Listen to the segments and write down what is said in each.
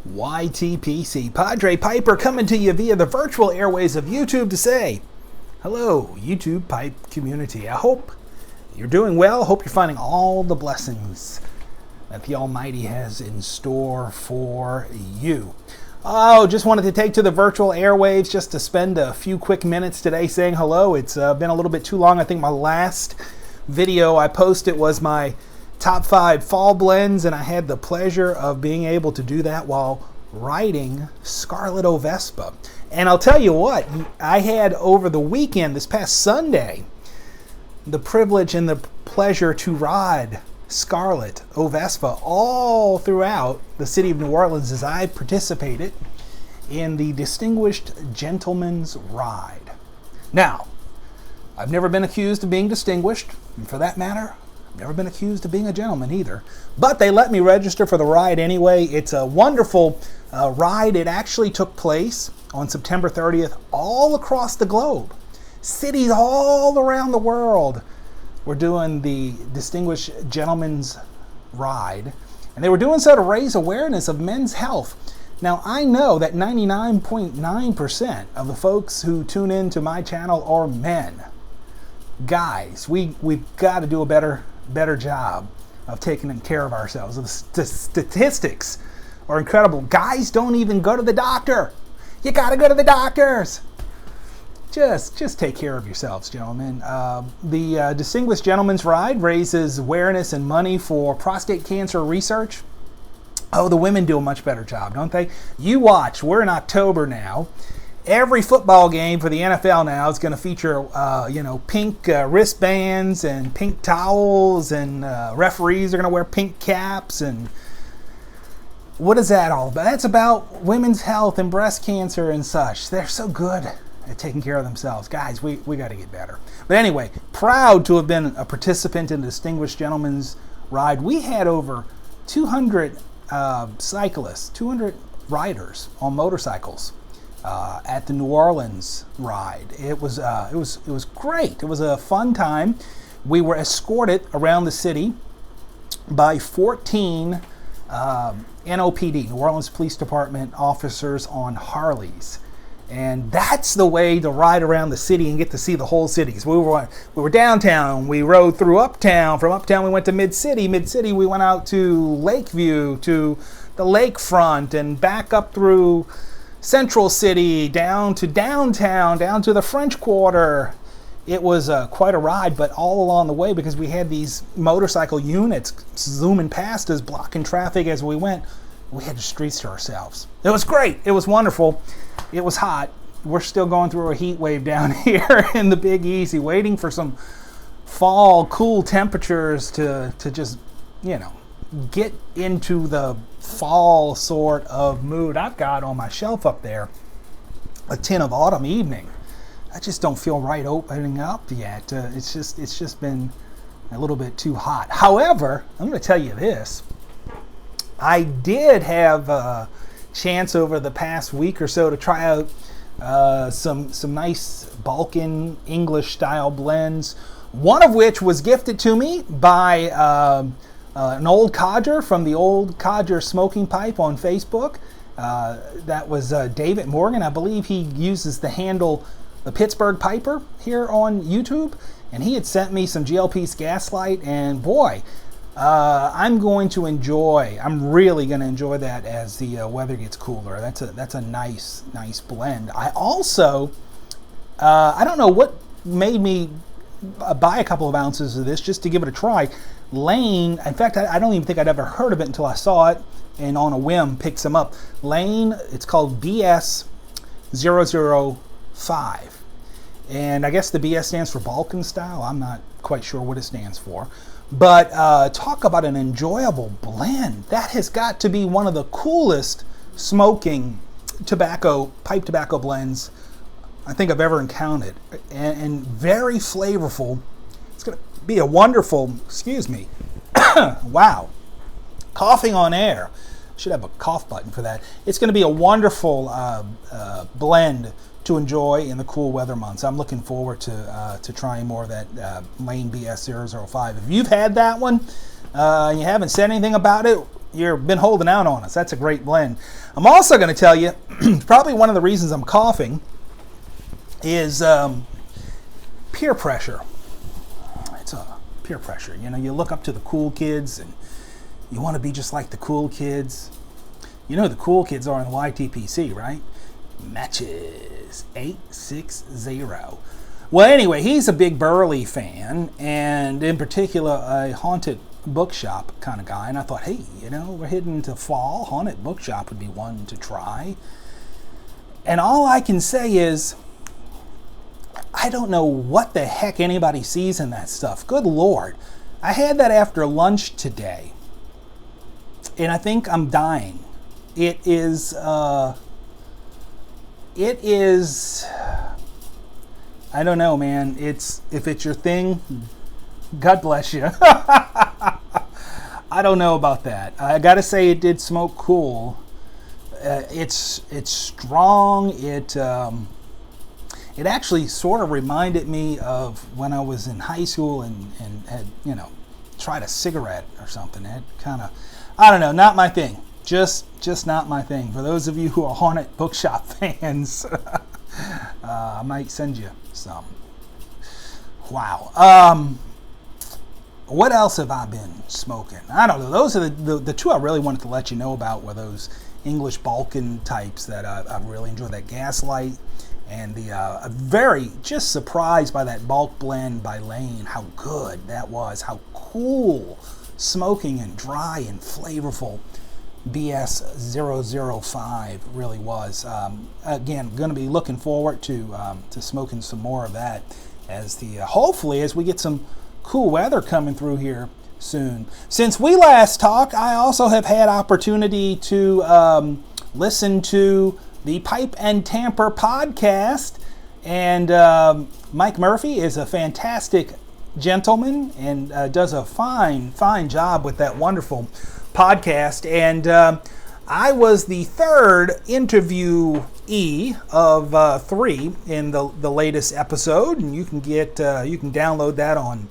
YTPC. Padre Piper coming to you via the virtual airways of YouTube to say, hello, YouTube Pipe community. I hope you're doing well. Hope you're finding all the blessings that the Almighty has in store for you. Oh, just wanted to take to the virtual airwaves just to spend a few quick minutes today saying hello. It's been a little bit too long. I think my last video I posted was my top 5 fall blends, and I had the pleasure of being able to do that while riding Scarlet O Vespa. And I'll tell you what, I had over the weekend, this past Sunday, the privilege and the pleasure to ride Scarlet O Vespa all throughout the city of New Orleans as I participated in the Distinguished Gentleman's Ride. Now, I've never been accused of being distinguished, and for that matter, I've never been accused of being a gentleman either. But they let me register for the ride anyway. It's a wonderful ride. It actually took place on September 30th all across the globe. Cities all around the world were doing the Distinguished Gentleman's Ride. And they were doing so to raise awareness of men's health. Now, I know that 99.9% of the folks who tune into my channel are men. Guys, we've got to do a better job of taking care of ourselves. The statistics are incredible. Guys don't even go to the doctor. You got to go to the doctors. Just take care of yourselves, gentlemen. The Distinguished Gentleman's Ride raises awareness and money for prostate cancer research. Oh, the women do a much better job, don't they? You watch. We're in October now. Every football game for the NFL now is going to feature, pink wristbands and pink towels, and referees are going to wear pink caps. And what is that all about? That's about women's health and breast cancer and such. They're so good at taking care of themselves. Guys, we got to get better. But anyway, proud to have been a participant in the Distinguished Gentleman's Ride. We had over 200 cyclists, 200 riders on motorcycles at the New Orleans ride. It was great. It was a fun time. We were escorted around the city by 14 NOPD, New Orleans Police Department officers on Harleys. And that's the way to ride around the city and get to see the whole cities. We were downtown. We rode through Uptown. From Uptown, we went to Mid-City. Mid-City, we went out to Lakeview, to the lakefront, and back up through Central City, down to downtown, down to the French Quarter. It was quite a ride, but all along the way, because we had these motorcycle units zooming past us, blocking traffic as we went, we had the streets to ourselves. It was great. It was wonderful. It was hot. We're still going through a heat wave down here in the Big Easy, waiting for some fall cool temperatures to just, get into the fall sort of mood. I've got on my shelf up there a tin of Autumn Evening. I just don't feel right opening up yet. It's just been a little bit too hot. However, I'm going to tell you this. I did have a chance over the past week or so to try out some nice Balkan English style blends, one of which was gifted to me by an old codger from the Old Codger Smoking Pipe on Facebook. That was David Morgan. I believe he uses the handle the Pittsburgh Piper here on YouTube, and he had sent me some GLP's Gaslight, and boy, I'm really going to enjoy that as the weather gets cooler. That's a nice blend. I also, I don't know what made me buy a couple of ounces of this just to give it a try. Lane, in fact, I don't even think I'd ever heard of it until I saw it and on a whim picked some up. Lane, it's called BS 005. And I guess the BS stands for Balkan style. I'm not quite sure what it stands for. But talk about an enjoyable blend. That has got to be one of the coolest smoking pipe tobacco blends I think I've ever encountered. And very flavorful. It's going to be a wonderful, wow, coughing on air. Should have a cough button for that. It's going to be a wonderful blend to enjoy in the cool weather months. I'm looking forward to trying more of that Lane BS 005. If you've had that one and you haven't said anything about it, you've been holding out on us. That's a great blend. I'm also going to tell you, probably one of the reasons I'm coughing is peer pressure. It's a peer pressure. You know, you look up to the cool kids and you want to be just like the cool kids. You know who the cool kids are in the YTPC, right? Matches 860. Well, anyway, he's a big Burley fan, and in particular, a haunted bookshop kind of guy. And I thought, hey, you know, we're heading into fall. Haunted bookshop would be one to try. And all I can say is, I don't know what the heck anybody sees in that stuff. Good Lord. I had that after lunch today, and I think I'm dying. It is, I don't know, man. If it's your thing, God bless you. I don't know about that. I gotta say, it did smoke cool. It's strong. It actually sort of reminded me of when I was in high school and had, you know, tried a cigarette or something. It kind of, I don't know, not my thing. Just not my thing. For those of you who are haunted bookshop fans, I might send you some. Wow. What else have I been smoking? I don't know. Those are the two I really wanted to let you know about were those English Balkan types that I really enjoyed. That Gaslight and the very just surprised by that bulk blend by Lane. How good that was. How cool smoking and dry and flavorful BS 005 really was. Again, going to be looking forward to smoking some more of that as hopefully as we get some cool weather coming through here soon. Since we last talked, I also have had opportunity to listen to the Pipe and Tamper podcast, and Mike Murphy is a fantastic gentleman and does a fine job with that wonderful podcast. And I was the third interviewee of 3 in the latest episode, and you can download that on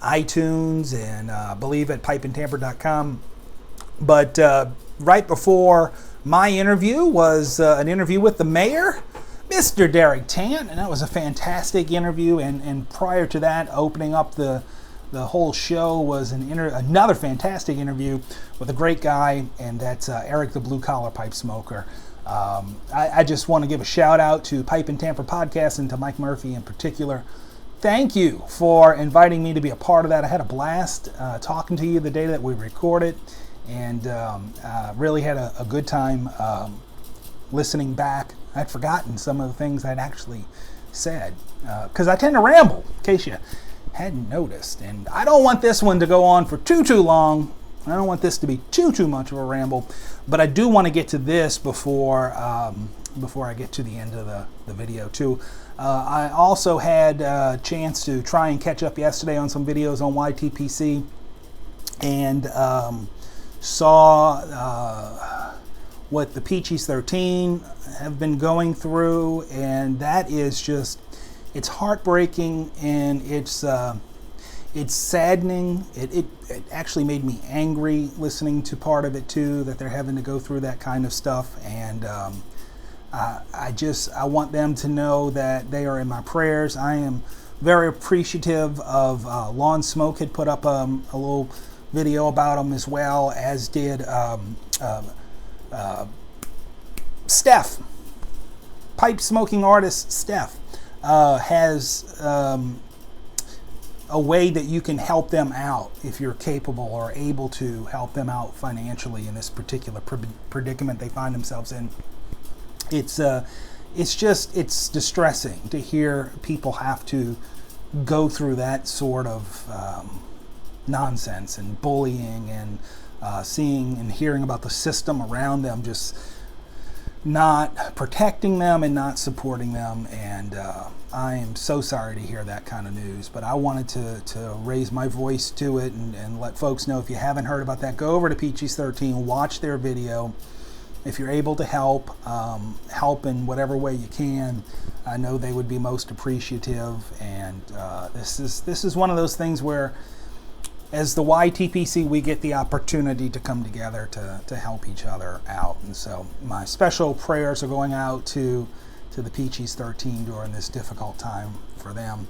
iTunes and I believe at pipeandtamper.com. But right before my interview was an interview with the mayor, Mr. Derek Tant, and that was a fantastic interview. And prior to that, opening up the whole show was another fantastic interview with a great guy, and that's Eric the Blue Collar Pipe Smoker. I just want to give a shout out to Pipe and Tamper Podcast and to Mike Murphy in particular. Thank you for inviting me to be a part of that. I had a blast talking to you the day that we recorded, and really had a good time listening back. I'd forgotten some of the things I'd actually said, because I tend to ramble, in case you hadn't noticed. And I don't want this one to go on for too long. I don't want this to be too much of a ramble, but I do want to get to this before I get to the end of the video too. I also had a chance to try and catch up yesterday on some videos on YTPC, and saw what the Peaches 13 have been going through, and that is just, it's heartbreaking, and it's saddening. It actually made me angry listening to part of it too, that they're having to go through that kind of stuff. And I want them to know that they are in my prayers. I am very appreciative of Lawn Smoke had put up a little video about them, as well as did Steph, pipe smoking artist Steph, has a way that you can help them out if you're capable or able to help them out financially in this particular predicament they find themselves in. It's distressing to hear people have to go through that sort of nonsense and bullying, and seeing and hearing about the system around them just not protecting them and not supporting them. And I am so sorry to hear that kind of news, but I wanted to raise my voice to it and let folks know, if you haven't heard about that, go over to Peaches 13, watch their video. If you're able to help in whatever way you can, I know they would be most appreciative. And this is one of those things where as the YTPC, we get the opportunity to come together to help each other out. And so my special prayers are going out to the Peaches 13 during this difficult time for them.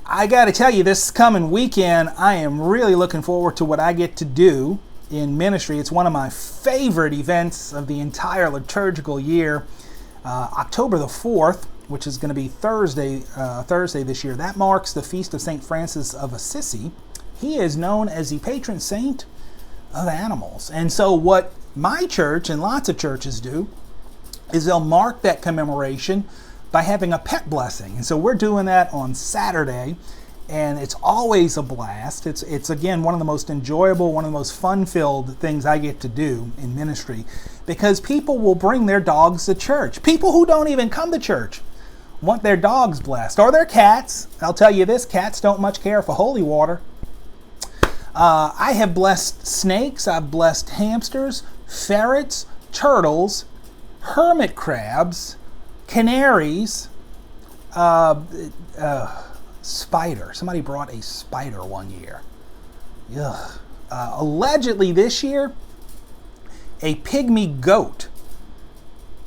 I got to tell you, this coming weekend, I am really looking forward to what I get to do in ministry. It's one of my favorite events of the entire liturgical year. October the 4th, which is going to be Thursday this year, that marks the feast of St. Francis of Assisi. He is known as the patron saint of animals. And so what my church and lots of churches do is they'll mark that commemoration by having a pet blessing. And so we're doing that on Saturday, and it's always a blast. It's again, one of the most enjoyable, one of the most fun-filled things I get to do in ministry, because people will bring their dogs to church. People who don't even come to church want their dogs blessed, or their cats. I'll tell you this, cats don't much care for holy water. I have blessed snakes, I've blessed hamsters, ferrets, turtles, hermit crabs, canaries, spider. Somebody brought a spider one year. Ugh. Allegedly this year, a pygmy goat.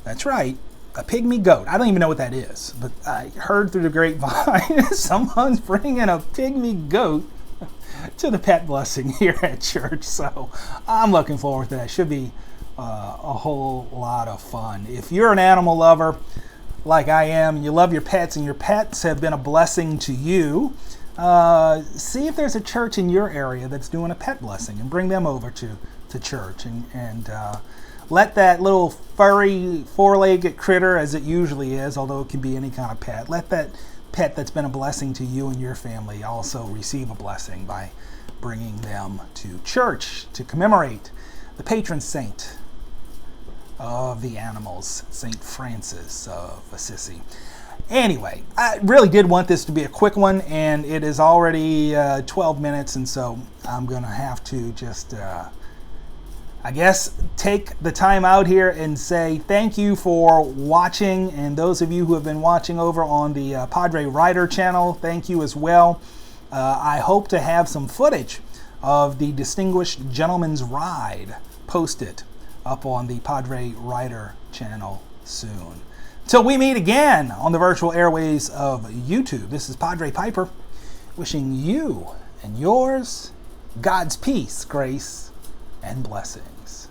That's right, a pygmy goat. I don't even know what that is, but I heard through the grapevine someone's bringing a pygmy goat to the pet blessing here at church. So I'm looking forward to that. Should be a whole lot of fun. If you're an animal lover like I am, and you love your pets, and your pets have been a blessing to you, see if there's a church in your area that's doing a pet blessing, and bring them over to church, and let that little furry four-legged critter, as it usually is, although it can be any kind of pet, let that pet that's been a blessing to you and your family also receive a blessing by bringing them to church to commemorate the patron saint of the animals, St. Francis of Assisi. Anyway, I really did want this to be a quick one, and it is already 12 minutes, and so I'm going to have to just, I guess, take the time out here and say thank you for watching, and those of you who have been watching over on the Padre Rider channel, thank you as well. I hope to have some footage of the Distinguished Gentleman's Ride posted up on the Padre Rider channel soon. Till we meet again on the virtual airways of YouTube, this is Padre Piper wishing you and yours God's peace, grace, and blessings.